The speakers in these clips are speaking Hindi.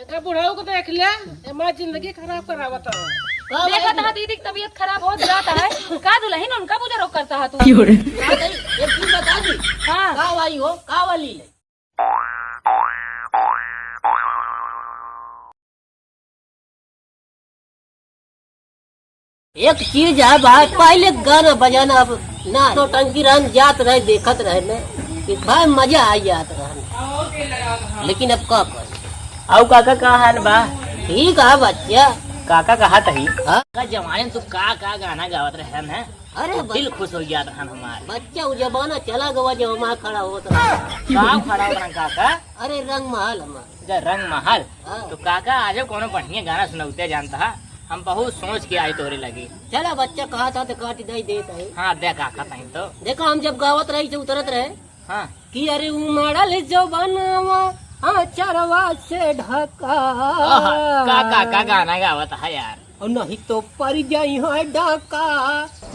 एक बुढ़ाऊ को देख ले, माँ जिंदगी खराब करावत है। देखा था दीदी की तबीयत खराब हो जाता है। का दुल्हन उनका पूजा रोक करता है तू। एक चीज बता दी। हाँ का वाली हो का वाली ले। एक चीज है भाई, पहले गाना बजाना अब ना तो टंकी रहन जात रहे देखत रहे न कि भाई मजा आ जात रहे, लेकिन अब का कर। आओ काका का हाल बा? ठीक है बच्चा। काका कहा तही हाँ? का जमाने तू का गाना गावत रहे हैं? अरे दिल खुश हो गया था हमारे। बच्चा वो जमाना चला गवा जब हमारा खड़ा होता रहा। गाँव खड़ा हो रहा काका अरे रंग महल हमारा। जा रंग महल। हाँ। तो काका आज कोनो बढ़िया गाना सुनौते जानता है, हम बहुत सोच के आई तोरे लगी। चला बच्चा कहा था तो काट दे देता है। हाँ दे काका तही तो देखो हम जब गावत रही से उतरत रहे हाँ कि अरे उमड़ल जो बनवा हाँ चरवा से ढका काका का गाना गावत है यार। और नहीं तो पर जाई है डाका,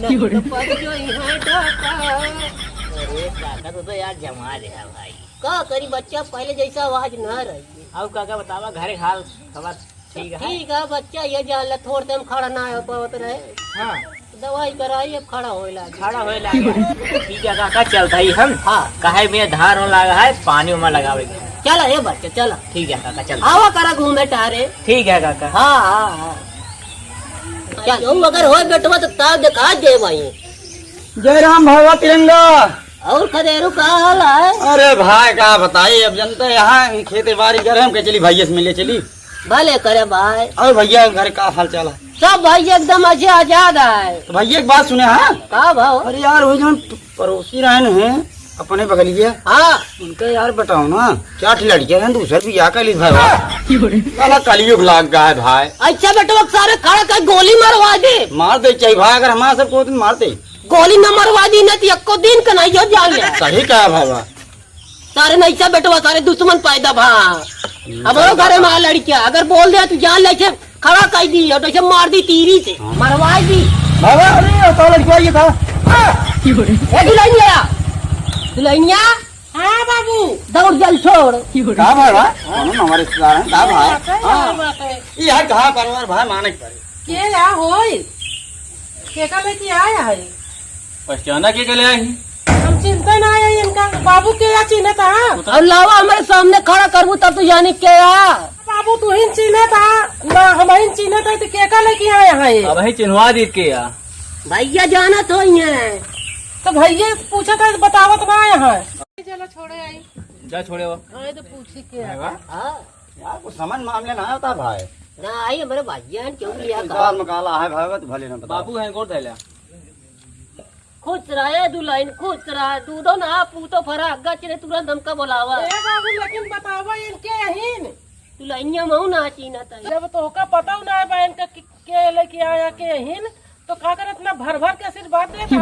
नहीं तो पर जाई है डाका। अरे काका तो यार जमा दे है भाई। का करी बच्चा पहले जैसा आवाज न रही। आओ काका बतावा घरे हाल खबर ठीक है? ठीक है बच्चा, ये जान थोड़े टाइम खड़ा ना हो पावत रहे, हाँ दवाई कराई अब खड़ा होए लगे। खड़ा होए लगा। ठीक है काका चलता ही हम। हाँ काहे में धार हो लगा है पानी में लगावे के। चला ये बच्चा चला। ठीक है काका चल। आवा करा घूमे टारे। ठीक है काका। हाँ हाँ हाँ चल अगर हो बेटवा तो ताव दिखा दे भाई। जय राम भगवा तिरंगा। और खदेरू का हाल है? अरे भाई क्या बताइए, अब जनता यहाँ खेती बाड़ी करे हम के चली भैया से मिले चली। भले करे भाई। और भैया घर का हाल चाल है? सब भाई एकदम अच्छे आजाद है। तो भैया एक बात सुने हैं? का भाव? अरे यार वही जो पड़ोसी रहे हैं अपने बगलिए, हाँ उनके यार बताओ ना क्या लड़कियां हैं दूसरे भी या कली भाई साला कलयुग लाग गया है भाई। अच्छा बेटवा सारे खड़ा कर गोली मरवा दे। मार दे चाहिए भाई, अगर हमारा सबको दिन मारते गोली न मरवा दी न तो एको दिन का नहीं हो जाए। सही कहा भाई। सारे नहीं बेटवा सारे दुश्मन पैदा भा। अब घरे में लड़कियां अगर बोल दे तो जान ले खड़ा कर दी और तो मार दी तीरी से मरवा दी। बाबा अरे तो लड़किया ये था दुल्हनिया। हाँ बाबू, दौड़ जल छोड़। कहा भाई हमारे रिश्तेदार हैं कहा भाई ये है कहा परिवार भाई माने के पड़े के या होई केका लेके आया है। पहचाना के ले आई हम चिंता ना आया इनका बाबू के या चिन्ह था। और लावा हमारे सामने खड़ा करबू तब तो जाने क्या। बाबू तू ही चिन्ह था ना हम ही चिन्ह था तो केका लेके आया है। अब ही चिन्हवा दी के या भैया जाना तो तो भैया पूछा था बतावत ना आया है। चलो छोड़े आई जा छोड़े वो आए तो पूछी के यार कुछ समझ मामले ना होता भाई ना आई हमारे भैया क्यों लिया दाल में काला है भाई तो भले ना बता। बाबू है कोट है खुश रहे दुल्हन खुश रहे दूधो ना पूतो फरा गचरे तुरंत हमका बोलावा। ए बाबू लेकिन बतावा इनके यही दुल्हनिया महू ना चीना था। जब तो का पता ना है इनका के लेके आया के यही तो का कर इतना भर भर के आशीर्वाद देता।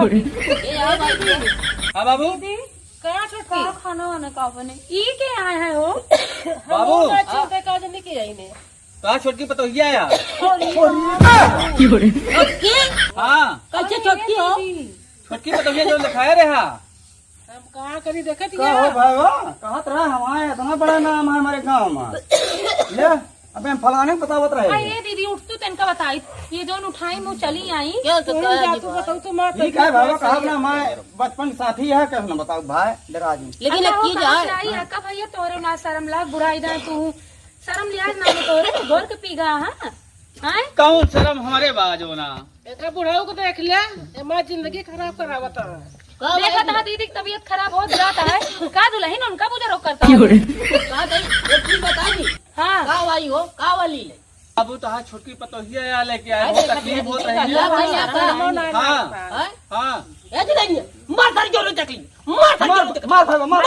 हाँ बाबू कहाँ छोटकी खाना वाना का बने ई के आए हैं हो। बाबू चिंता का जल्दी के आई ने कहा छोटकी पतोहिया यार। छोटकी हाँ कैसे छोटकी हो? छोटकी पतोहिया जो लिखाया रहा हम कहाँ करी देखे का हो भाई वो कहा रहा हमारे इतना बड़ा नाम है हमारे गाँव में। ले अबे हम फलाने को बतावत रहे। ये दीदी उठ तू तेनका बताई ये जोन उठाई मुँह चली आई। क्या तुम जातू बताऊ तो माँ ठीक है भाई कहा ना हमारे बचपन साथी है कैसे ना बताओ भाई डरा जी। लेकिन एक चीज है का भैया तोरे ना शर्म लाग बुराई दे तू शर्म लिया ना तोरे गोर के पीगा हाँ कौन शर्म हमारे बाजो ना एक बुढ़ाऊ को देख ले माँ जिंदगी खराब करावत है। देखा था दीदी की तबीयत खराब हो जाता है। का दुल्हन उनका पूजा रोक करता है। एक चीज बता दी। हाँ का वाली हो का वाली ले। बाबू तो छोटकी पतोहिया या लेके आए बहुत तकलीफ हो रही है। हाँ हाँ ए दुल्हनिया मार सारी जोर तकलीफ मार सारी जोर तकलीफ मार भाई मार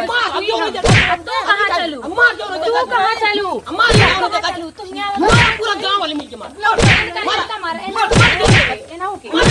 मार जोर तकलीफ तू कहाँ चलू मार जोर तू कहाँ चलू मार जोर तकलीफ तू यहाँ पूरा गांव वाले मिलके मार मार